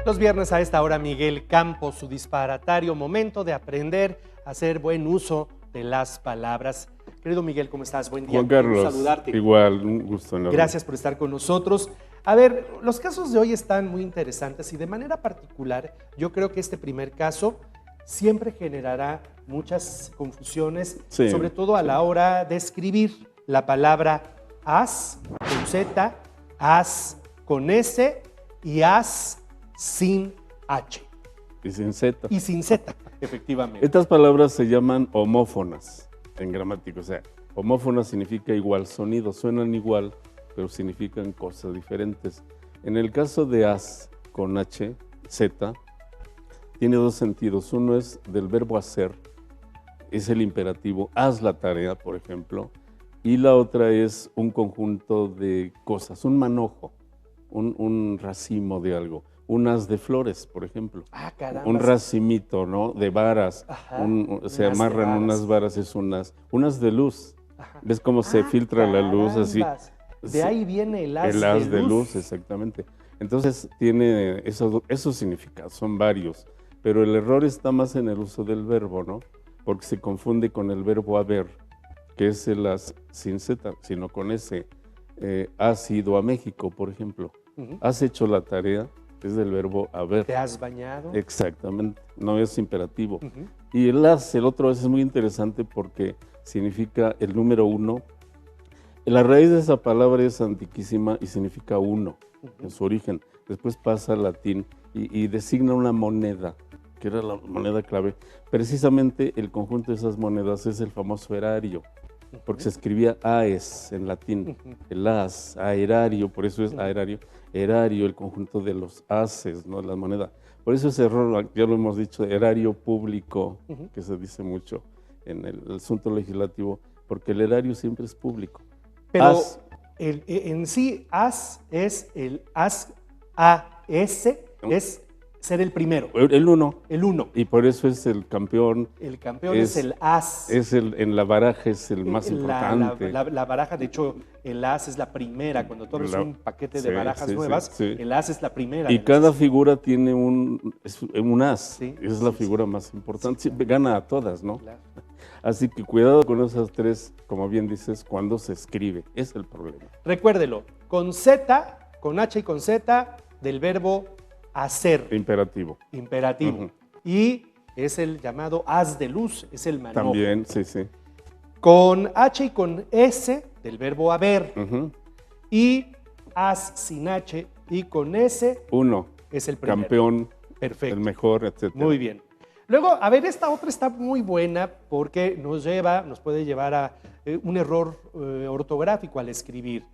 Los viernes a esta hora, Miguel Campos, su disparatario momento de aprender a hacer buen uso de las palabras. Querido Miguel, ¿cómo estás? Buen día. Juan Carlos, saludarte. Igual, un gusto enorme. Gracias por estar con nosotros. A ver, los casos de hoy están muy interesantes y de manera particular, yo creo que este primer caso siempre generará muchas confusiones, Sí, sobre todo a la hora de escribir la palabra as con Z, as con S y as sin H. Y sin Z. Y sin Z, efectivamente. Estas palabras se llaman homófonas en gramática. O sea, homófonas significa igual sonido, suenan igual, pero significan cosas diferentes. En el caso de as con H, Z, tiene dos sentidos. Uno es del verbo hacer, es el imperativo, haz la tarea, por ejemplo, y la otra es un conjunto de cosas, un manojo, un racimo de algo. Un haz de flores, por ejemplo. Ah, caramba. Un racimito, ¿no? De varas. Ajá, Se un haz de amarran varas. unas varas, es un haz de luz. Ajá. ¿Ves cómo se filtra la luz así? Carambas. De ahí viene el haz, El haz de luz, exactamente. Entonces tiene esos significados, son varios. Pero el error está más en el uso del verbo, ¿no? Porque se confunde con el verbo haber, que es el haz sin Z, sino con ese. Has ido a México, por ejemplo. Ujú. Has hecho la tarea. Es del verbo haber. ¿Te has bañado? Exactamente, no es imperativo. Ujú. Y el otro es muy interesante porque significa el número uno. La raíz de esa palabra es antiquísima y significa uno en su origen. Después pasa al latín y designa una moneda, que era la moneda clave. Precisamente el conjunto de esas monedas es el famoso erario, porque se escribía aes en latín, el as, aerario, por eso es aerario, erario, el conjunto de los ases, ¿no? La moneda. Por eso ese error, ya lo hemos dicho, erario público, que se dice mucho en el asunto legislativo, porque el erario siempre es público. Pero As, en sí, as es el as, A-S, es ser el primero, el uno, el uno. y por eso es el campeón, El campeón es el as. en la baraja es el más importante. La baraja, de hecho, el as es la primera. Cuando tú abres un paquete de Sí, barajas sí, nuevas, sí. el as es la primera. Y de cada las- figura tiene un as, Sí, es la sí, figura más importante, siempre gana a todas, ¿no? Claro. Así que cuidado con esas tres, como bien dices, cuando se escribe, es el problema. Recuérdelo, con Z, con H y con Z, del verbo hacer, Imperativo. imperativo. Ujú. Y es el llamado haz de luz, es el manojo. También, sí, sí. Con H y con S, del verbo haber. Ujú. Y haz sin H y con S, Uno, es el primero. campeón, Perfecto. el mejor, etc. Muy bien. Luego, a ver, esta otra está muy buena porque nos puede llevar a un error ortográfico al escribir.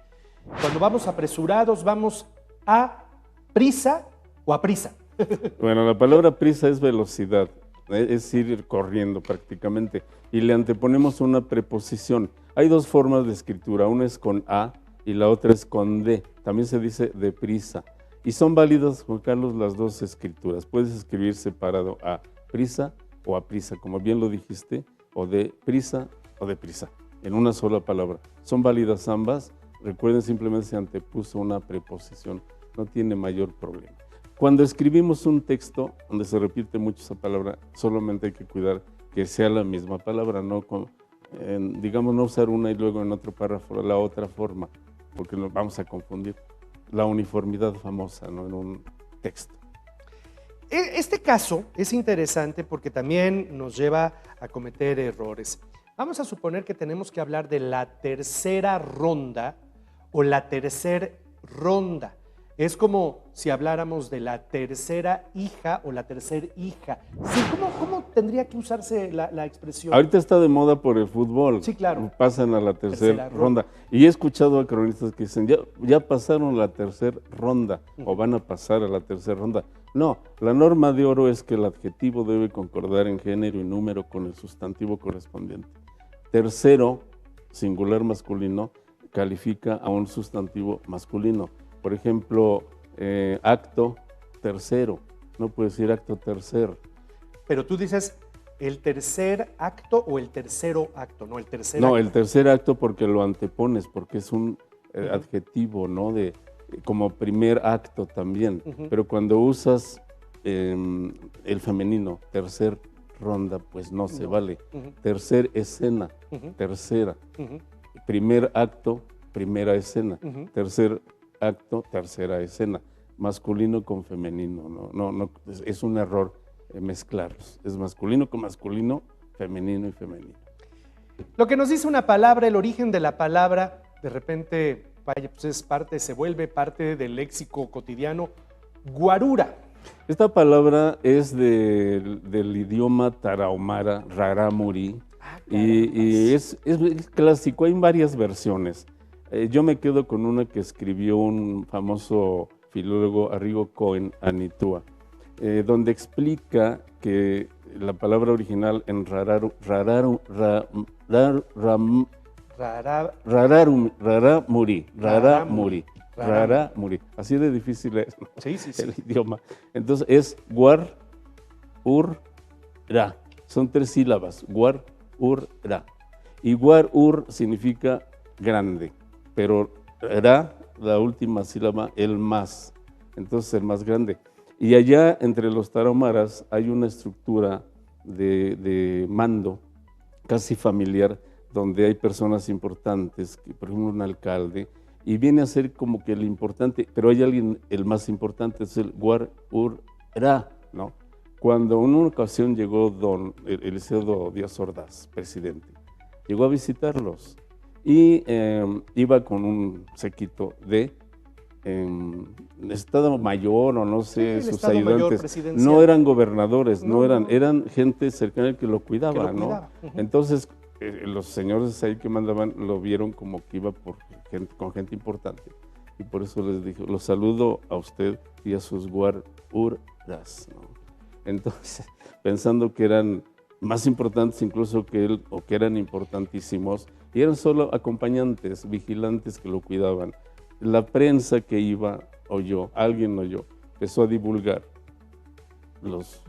Cuando vamos apresurados, vamos a prisa o a prisa. Bueno, la palabra prisa es velocidad, es ir corriendo prácticamente, y le anteponemos una preposición. Hay dos formas de escritura, una es con A y la otra es con D, también se dice deprisa, y son válidas, Juan Carlos, las dos escrituras. Puedes escribir separado a prisa o a prisa, como bien lo dijiste, o de prisa o de prisa, en una sola palabra. Son válidas ambas, recuerden, simplemente se antepuso una preposición, no tiene mayor problema. Cuando escribimos un texto donde se repite mucho esa palabra, solamente hay que cuidar que sea la misma palabra, no digamos, no usar una y luego en otro párrafo la otra forma, porque nos vamos a confundir. La uniformidad famosa, ¿no? En un texto. Este caso es interesante porque también nos lleva a cometer errores. Vamos a suponer que tenemos que hablar de la tercera ronda o la tercer ronda. Es como si habláramos de la tercera hija o la tercer hija. Sí, ¿cómo tendría que usarse la expresión? Ahorita está de moda por el fútbol. Sí, claro. Pasan a la tercera Tercera ronda. Y he escuchado a cronistas que dicen, ya pasaron la tercera ronda o van a pasar a la tercera ronda. No, la norma de oro es que el adjetivo debe concordar en género y número con el sustantivo correspondiente. Tercero, singular masculino, califica a un sustantivo masculino. Por ejemplo, acto tercero, no puede decir acto tercer. Pero tú dices el tercer acto o el tercero acto, no el tercer No, acto. el tercer acto porque lo antepones, porque es un adjetivo, ¿no? Como primer acto también. Pero cuando usas el femenino, tercer ronda, pues no se vale. Ujú. Tercer escena, Ujú. tercera. Ujú. Primer acto, primera escena. Ujú. Tercer acto, tercera escena. Masculino con femenino, no, es un error mezclarlos. Es masculino con masculino, femenino y femenino. Lo que nos dice una palabra, el origen de la palabra, de repente, vaya, pues es parte, se vuelve parte del léxico cotidiano. Guarura. Esta palabra es del idioma tarahumara, rarámuri, y es clásico, hay varias versiones. Yo me quedo con una que escribió un famoso filólogo, Arrigo Cohen Anitua, donde explica que la palabra original en rarámuri, así de difícil es, ¿no? Sí, sí, sí. El idioma. Entonces es guar, ur, ra. Son 3 sílabas, guar, ur, ra. Y guar, ur significa grande, pero ra, la última sílaba, el más. Entonces el más grande. Y allá entre los tarahumaras hay una estructura de mando casi familiar, donde hay personas importantes, por ejemplo un alcalde, y viene a ser como que el importante, pero hay alguien, el más importante es el guar, ur, ra, ¿no? Cuando en una ocasión llegó don Eliseo Díaz Ordaz, presidente, llegó a visitarlos y iba con un séquito de Estado Mayor o no sé, Sí, el sus Estado Mayor ayudantes. presidencial. No eran gobernadores, No, eran gente cercana que lo cuidaba, ¿no? cuidaba. Ujú. Entonces, los señores ahí que mandaban lo vieron como que iba con gente importante. Y por eso les dijo, los saludo a usted y a sus guaruras, ¿no? Entonces, pensando que eran más importantes incluso que él, o que eran importantísimos, y eran solo acompañantes, vigilantes que lo cuidaban. La prensa que iba, alguien oyó, empezó a divulgar. Los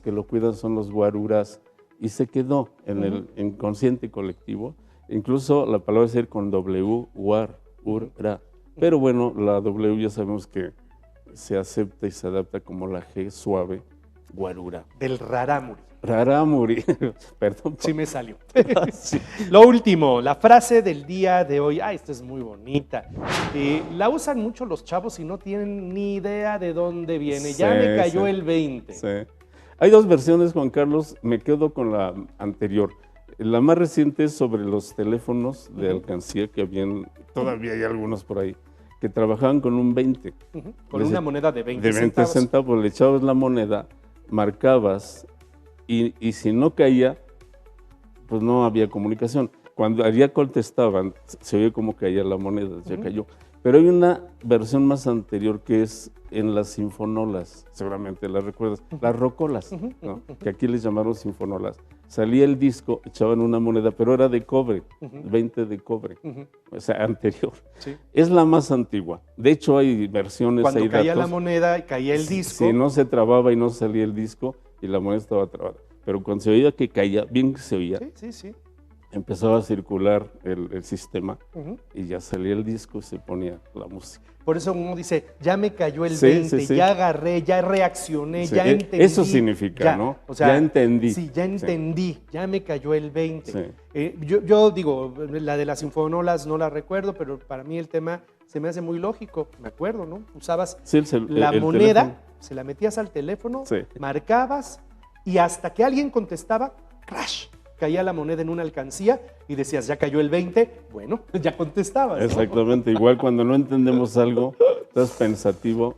que lo cuidan son los guaruras, y se quedó en el inconsciente colectivo. Incluso la palabra es decir con W, guar, ur, ra. Pero bueno, la W ya sabemos que se acepta y se adapta como la G suave, guarura. Del rarámuri. Rarámuri, perdón. Sí me salió. Sí. Lo último, la frase del día de hoy. Esta es muy bonita. La usan mucho los chavos y no tienen ni idea de dónde viene. Ya me cayó el 20. Sí. Hay 2 versiones, Juan Carlos. Me quedo con la anterior. La más reciente es sobre los teléfonos de alcancía que todavía hay algunos por ahí, que trabajaban con un 20. Con una moneda de 20 centavos. De 20 centavos, le echabas la moneda, marcabas y si no caía, pues no había comunicación. Cuando ya contestaban, se oye como caía la moneda, ya cayó. Pero hay una versión más anterior que es en las sinfonolas, seguramente las recuerdas, las rocolas, ¿no? Que aquí les llamaron sinfonolas. Salía el disco, echaban una moneda, pero era de cobre, 20 de cobre, o sea, anterior. Sí. Es la más antigua. De hecho, hay versiones, cuando hay caía datos, la moneda y caía el disco. Si no se trababa y no salía el disco y la moneda estaba trabada. Pero cuando se oía que caía, bien que se oía, sí. Empezaba a circular el sistema y ya salía el disco y se ponía la música. Por eso uno dice, ya me cayó el 20, ya agarré, ya reaccioné, ya entendí. Eso significa, ya, ¿no? O sea, ya entendí. Sí, ya entendí, ya me cayó el 20. Yo digo, la de las sinfonolas no la recuerdo, pero para mí el tema se me hace muy lógico, me acuerdo, ¿no? Usabas la moneda, teléfono. Se la metías al teléfono, marcabas y hasta que alguien contestaba, ¡crash! Caía la moneda en una alcancía y decías, ya cayó el 20, bueno, ya contestabas, ¿no? Exactamente, igual cuando no entendemos algo, estás pensativo,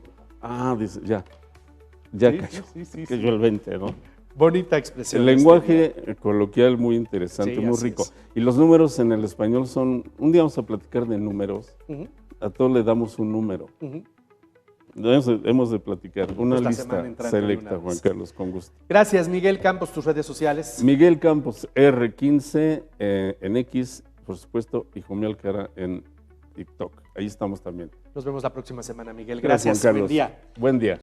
dices, ya cayó, cayó el 20, ¿no? Bonita expresión. El lenguaje coloquial muy interesante, muy rico. Y los números en el español son, un día vamos a platicar de números, a todos le damos un número. Hemos de platicar una lista selecta, Juan Carlos, con gusto. Gracias, Miguel Campos, tus redes sociales. Miguel Campos, R15 en X, por supuesto, y Jumí Alcara en TikTok. Ahí estamos también. Nos vemos la próxima semana, Miguel. Gracias, Juan Carlos. Buen día. Buen día.